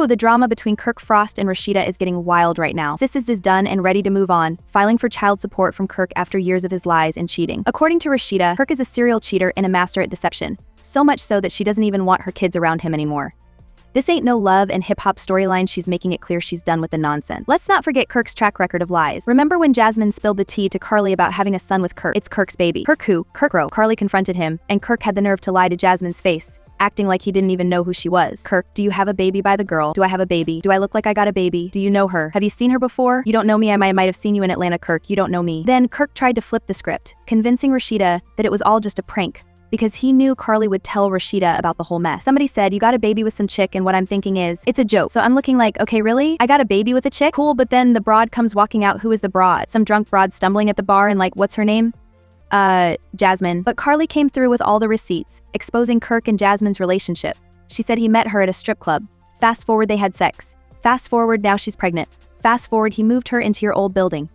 Ooh, the drama between Kirk Frost and Rasheeda is getting wild right now. Sis is done and ready to move on, filing for child support from Kirk after years of his lies and cheating. According to Rasheeda, Kirk is a serial cheater and a master at deception, so much so that she doesn't even want her kids around him anymore. This ain't no love and hip-hop storyline, she's making it clear she's done with the nonsense. Let's not forget Kirk's track record of lies. Remember when Jasmine spilled the tea to Carly about having a son with Kirk? It's Kirk's baby. Kirk who? Kirk. Carly confronted him, and Kirk had the nerve to lie to Jasmine's face, acting like he didn't even know who she was. Kirk, do you have a baby by the girl? Do I have a baby? Do I look like I got a baby? Do you know her? Have you seen her before? You don't know me, I might have seen you in Atlanta. Kirk, you don't know me. Then Kirk tried to flip the script, convincing Rasheeda that it was all just a prank, because he knew Carly would tell Rasheeda about the whole mess. Somebody said, you got a baby with some chick, and what I'm thinking is, it's a joke. So I'm looking like, okay, really? I got a baby with a chick? Cool, but then the broad comes walking out. Who is the broad? Some drunk broad stumbling at the bar and like, what's her name? Jasmine. But Carly came through with all the receipts, exposing Kirk and Jasmine's relationship. She said he met her at a strip club. Fast forward, they had sex. Fast forward, now she's pregnant. Fast forward, he moved her into your old building.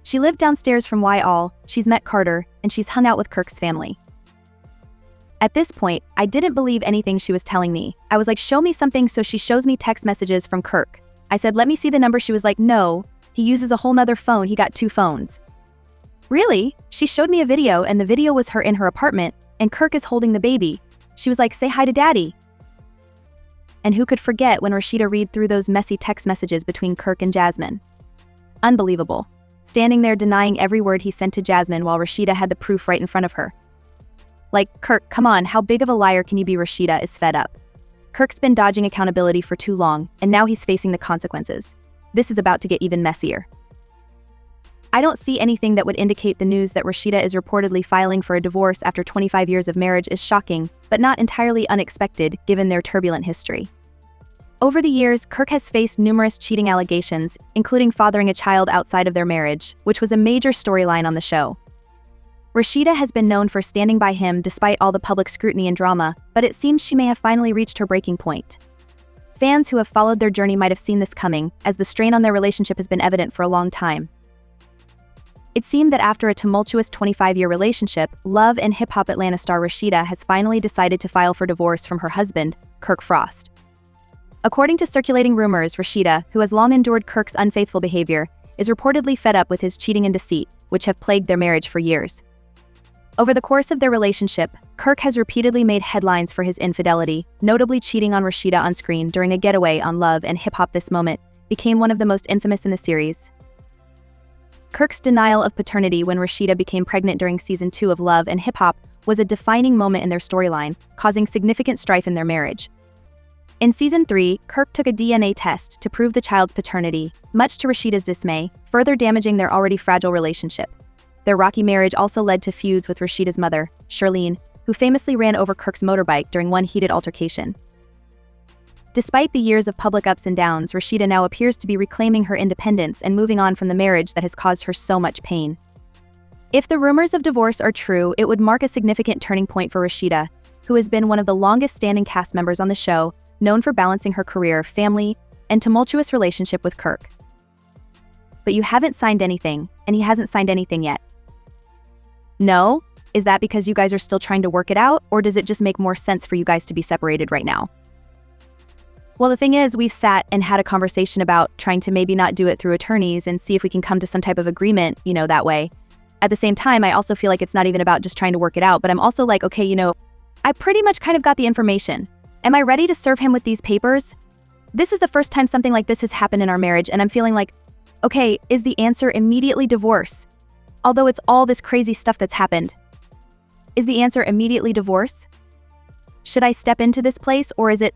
She lived downstairs from Y-All, she's met Carter, and she's hung out with Kirk's family. At this point, I didn't believe anything she was telling me. I was like, show me something, so she shows me text messages from Kirk. I said, let me see the number. She was like, no, he uses a whole nother phone, he got 2 phones. Really? She showed me a video, and the video was her in her apartment, and Kirk is holding the baby. She was like, say hi to daddy. And who could forget when Rasheeda read through those messy text messages between Kirk and Jasmine? Unbelievable. Standing there denying every word he sent to Jasmine while Rasheeda had the proof right in front of her. Like, Kirk, come on, how big of a liar can you be? Rasheeda is fed up. Kirk's been dodging accountability for too long, and now he's facing the consequences. This is about to get even messier. I don't see anything that would indicate the news that Rasheeda is reportedly filing for a divorce after 25 years of marriage is shocking, but not entirely unexpected given their turbulent history. Over the years, Kirk has faced numerous cheating allegations, including fathering a child outside of their marriage, which was a major storyline on the show. Rasheeda has been known for standing by him despite all the public scrutiny and drama, but it seems she may have finally reached her breaking point. Fans who have followed their journey might have seen this coming, as the strain on their relationship has been evident for a long time. It seemed that after a tumultuous 25-year relationship, love and hip-hop Atlanta star Rasheeda has finally decided to file for divorce from her husband, Kirk Frost. According to circulating rumors, Rasheeda, who has long endured Kirk's unfaithful behavior, is reportedly fed up with his cheating and deceit, which have plagued their marriage for years. Over the course of their relationship, Kirk has repeatedly made headlines for his infidelity, notably cheating on Rasheeda on screen during a getaway on Love and Hip Hop. This moment became one of the most infamous in the series. Kirk's denial of paternity when Rasheeda became pregnant during season 2 of Love and Hip Hop was a defining moment in their storyline, causing significant strife in their marriage. In season 3, Kirk took a DNA test to prove the child's paternity, much to Rasheeda's dismay, further damaging their already fragile relationship. Their rocky marriage also led to feuds with Rasheeda's mother, Charlene, who famously ran over Kirk's motorbike during one heated altercation. Despite the years of public ups and downs, Rasheeda now appears to be reclaiming her independence and moving on from the marriage that has caused her so much pain. If the rumors of divorce are true, it would mark a significant turning point for Rasheeda, who has been one of the longest-standing cast members on the show, known for balancing her career, family, and tumultuous relationship with Kirk. But you haven't signed anything, and he hasn't signed anything yet. No? Is that because you guys are still trying to work it out, or does it just make more sense for you guys to be separated right now? Well, the thing is, we've sat and had a conversation about trying to maybe not do it through attorneys and see if we can come to some type of agreement, that way. At the same time, I also feel like it's not even about just trying to work it out, but I'm also like, okay, I pretty much kind of got the information. Am I ready to serve him with these papers? This is the first time something like this has happened in our marriage, and I'm feeling like, okay, is the answer immediately divorce? Although it's all this crazy stuff that's happened. Is the answer immediately divorce? Should I step into this place, or is it,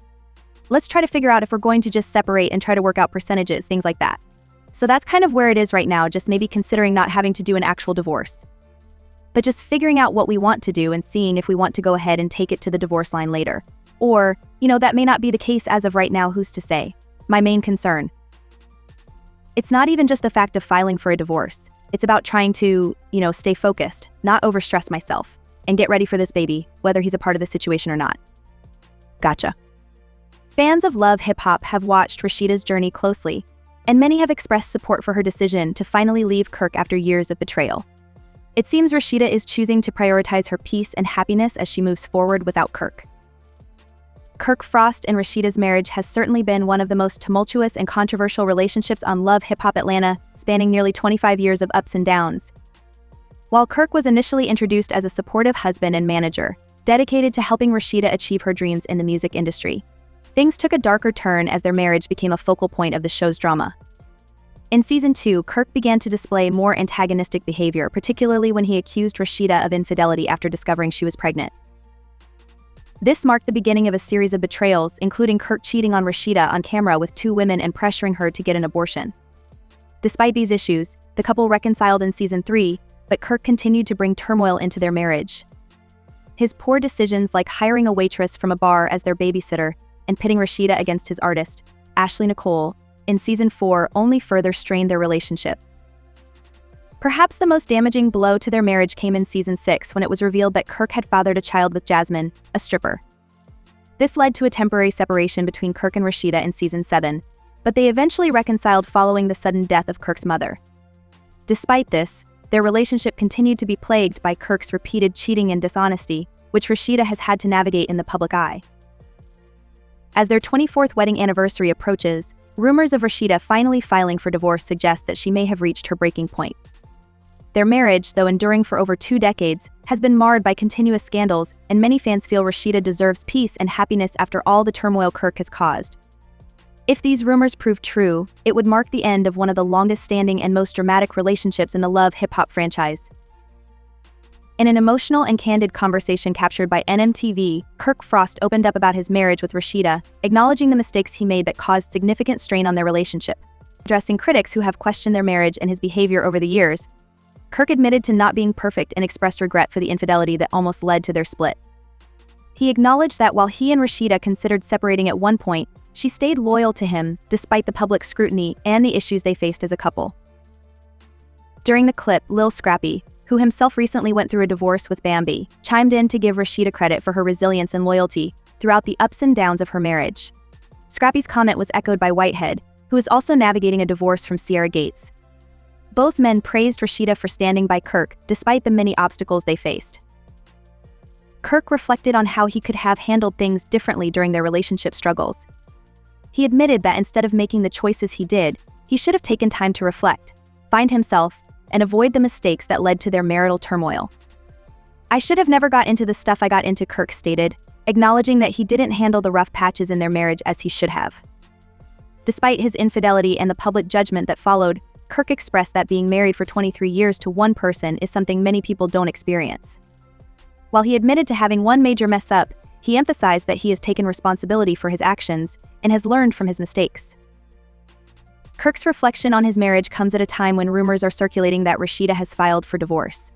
let's try to figure out if we're going to just separate and try to work out percentages, things like that. So that's kind of where it is right now, just maybe considering not having to do an actual divorce. But just figuring out what we want to do and seeing if we want to go ahead and take it to the divorce line later. Or, that may not be the case as of right now, who's to say? My main concern. It's not even just the fact of filing for a divorce. It's about trying to, stay focused, not overstress myself, and get ready for this baby, whether he's a part of the situation or not. Gotcha. Fans of Love Hip Hop have watched Rasheeda's journey closely, and many have expressed support for her decision to finally leave Kirk after years of betrayal. It seems Rasheeda is choosing to prioritize her peace and happiness as she moves forward without Kirk. Kirk Frost and Rasheeda's marriage has certainly been one of the most tumultuous and controversial relationships on Love Hip Hop Atlanta, spanning nearly 25 years of ups and downs. While Kirk was initially introduced as a supportive husband and manager, dedicated to helping Rasheeda achieve her dreams in the music industry, things took a darker turn as their marriage became a focal point of the show's drama. In Season 2, Kirk began to display more antagonistic behavior, particularly when he accused Rasheeda of infidelity after discovering she was pregnant. This marked the beginning of a series of betrayals, including Kirk cheating on Rasheeda on camera with 2 women and pressuring her to get an abortion. Despite these issues, the couple reconciled in Season 3, but Kirk continued to bring turmoil into their marriage. His poor decisions, like hiring a waitress from a bar as their babysitter and pitting Rasheeda against his artist, Ashley Nicole, in Season 4 only further strained their relationship. Perhaps the most damaging blow to their marriage came in Season 6 when it was revealed that Kirk had fathered a child with Jasmine, a stripper. This led to a temporary separation between Kirk and Rasheeda in Season 7, but they eventually reconciled following the sudden death of Kirk's mother. Despite this, their relationship continued to be plagued by Kirk's repeated cheating and dishonesty, which Rasheeda has had to navigate in the public eye. As their 24th wedding anniversary approaches, rumors of Rasheeda finally filing for divorce suggest that she may have reached her breaking point. Their marriage, though enduring for over 2 decades, has been marred by continuous scandals, and many fans feel Rasheeda deserves peace and happiness after all the turmoil Kirk has caused. If these rumors prove true, it would mark the end of one of the longest-standing and most dramatic relationships in the Love Hip Hop franchise. In an emotional and candid conversation captured by NMTV, Kirk Frost opened up about his marriage with Rasheeda, acknowledging the mistakes he made that caused significant strain on their relationship. Addressing critics who have questioned their marriage and his behavior over the years, Kirk admitted to not being perfect and expressed regret for the infidelity that almost led to their split. He acknowledged that while he and Rasheeda considered separating at one point, she stayed loyal to him despite the public scrutiny and the issues they faced as a couple. During the clip, Lil Scrappy, who himself recently went through a divorce with Bambi, chimed in to give Rasheeda credit for her resilience and loyalty throughout the ups and downs of her marriage. Scrappy's comment was echoed by Whitehead, who is also navigating a divorce from Sierra Gates. Both men praised Rasheeda for standing by Kirk despite the many obstacles they faced. Kirk reflected on how he could have handled things differently during their relationship struggles. He admitted that instead of making the choices he did, he should have taken time to reflect, find himself, and avoid the mistakes that led to their marital turmoil. "I should have never got into the stuff I got into," Kirk stated, acknowledging that he didn't handle the rough patches in their marriage as he should have. Despite his infidelity and the public judgment that followed, Kirk expressed that being married for 23 years to one person is something many people don't experience. While he admitted to having one major mess up, he emphasized that he has taken responsibility for his actions and has learned from his mistakes. Kirk's reflection on his marriage comes at a time when rumors are circulating that Rasheeda has filed for divorce.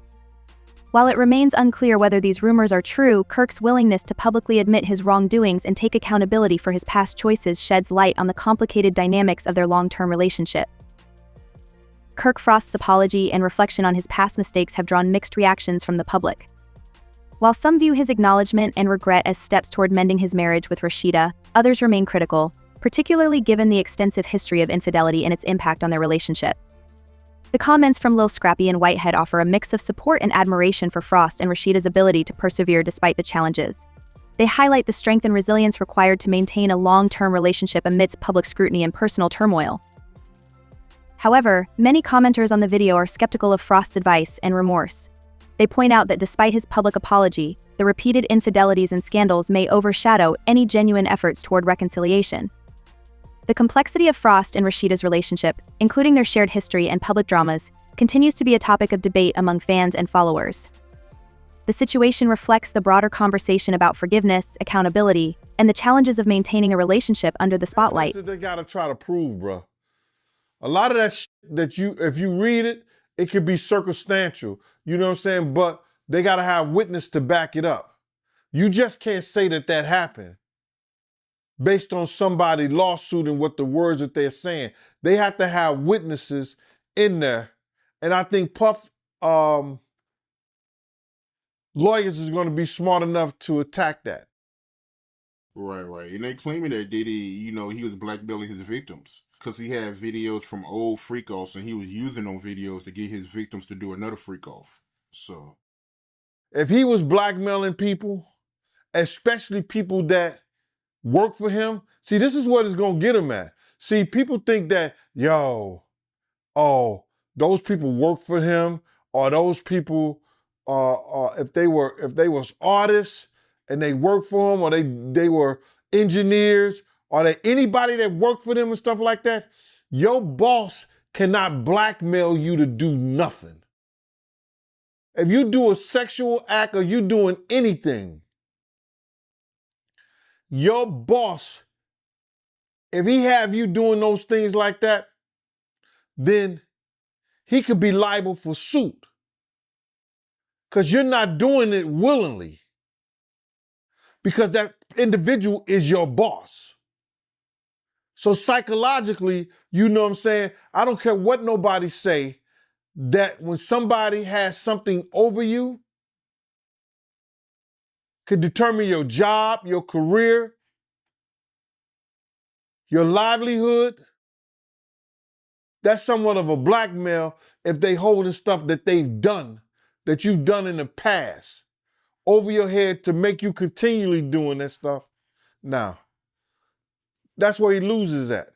While it remains unclear whether these rumors are true, Kirk's willingness to publicly admit his wrongdoings and take accountability for his past choices sheds light on the complicated dynamics of their long-term relationship. Kirk Frost's apology and reflection on his past mistakes have drawn mixed reactions from the public. While some view his acknowledgement and regret as steps toward mending his marriage with Rasheeda, others remain critical, particularly given the extensive history of infidelity and its impact on their relationship. The comments from Lil Scrappy and Whitehead offer a mix of support and admiration for Frost and Rasheeda's ability to persevere despite the challenges. They highlight the strength and resilience required to maintain a long-term relationship amidst public scrutiny and personal turmoil. However, many commenters on the video are skeptical of Frost's advice and remorse. They point out that despite his public apology, the repeated infidelities and scandals may overshadow any genuine efforts toward reconciliation. The complexity of Frost and Rasheeda's relationship, including their shared history and public dramas, continues to be a topic of debate among fans and followers. The situation reflects the broader conversation about forgiveness, accountability, and the challenges of maintaining a relationship under the spotlight. That's what they gotta try to prove, bro. A lot of that that if you read it, it could be circumstantial, you know what I'm saying? But they gotta have witness to back it up. You just can't say that that happened based on somebody lawsuit and what the words that they're saying. They have to have witnesses in there. And I think Puff lawyers is gonna be smart enough to attack that. Right. And they claiming that Diddy, he was blackmailing his victims because he had videos from old freak-offs and he was using those videos to get his victims to do another freak-off. So, if he was blackmailing people, especially people that work for him, see, this is what it's gonna get him at. See, people think that, those people work for him, or those people, if they was artists and they work for him, or they were engineers, or they anybody that worked for them and stuff like that, your boss cannot blackmail you to do nothing. If you do a sexual act or you doing anything, your boss, if he have you doing those things like that, then he could be liable for suit. Because you're not doing it willingly. Because that individual is your boss. So psychologically, you know what I'm saying? I don't care what nobody say, that when somebody has something over you, could determine your job, your career, your livelihood. That's somewhat of a blackmail if they holding stuff that they've done, that you've done in the past, over your head to make you continually doing that stuff. Now, that's where he loses at.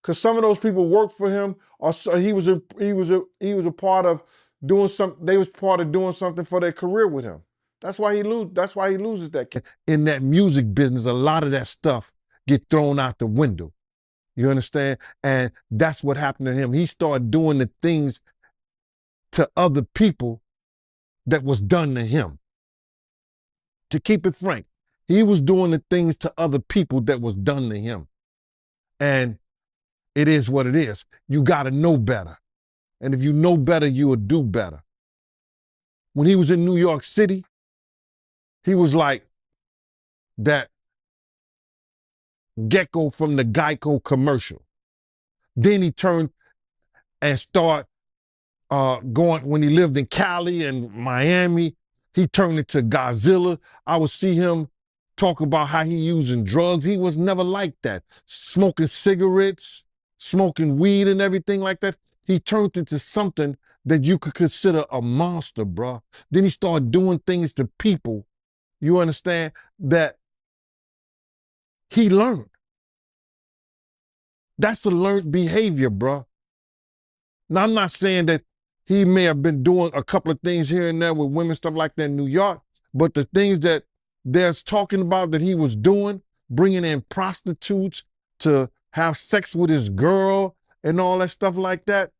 Because some of those people work for him, or he was a part of doing something. They was part of doing something for their career with him. That's why he loses that. In that music business, a lot of that stuff get thrown out the window. You understand? And that's what happened to him. He started doing the things to other people that was done to him. To keep it frank, he was doing the things to other people that was done to him. And it is what it is. You got to know better. And if you know better, you will do better. When he was in New York City, he was like that gecko from the Geico commercial. Then he turned and started going, when he lived in Cali and Miami, he turned into Godzilla. I would see him talk about how he using drugs. He was never like that. Smoking cigarettes, smoking weed and everything like that. He turned into something that you could consider a monster, bruh. Then he started doing things to people, you understand, that he learned. That's a learned behavior, bruh. Now, I'm not saying that he may have been doing a couple of things here and there with women, stuff like that in New York, but the things that there's talking about that he was doing, bringing in prostitutes to have sex with his girl and all that stuff like that,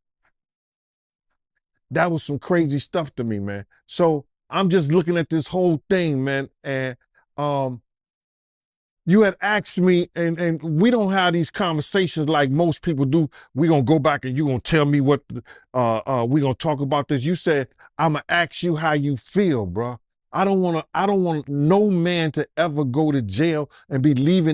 that was some crazy stuff to me, man. So I'm just looking at this whole thing, man, and you had asked me, and we don't have these conversations like most people do. We're going to go back and you're going to tell me what, we're going to talk about this. You said, I'm going to ask you how you feel, bro. I don't want no man to ever go to jail and be leaving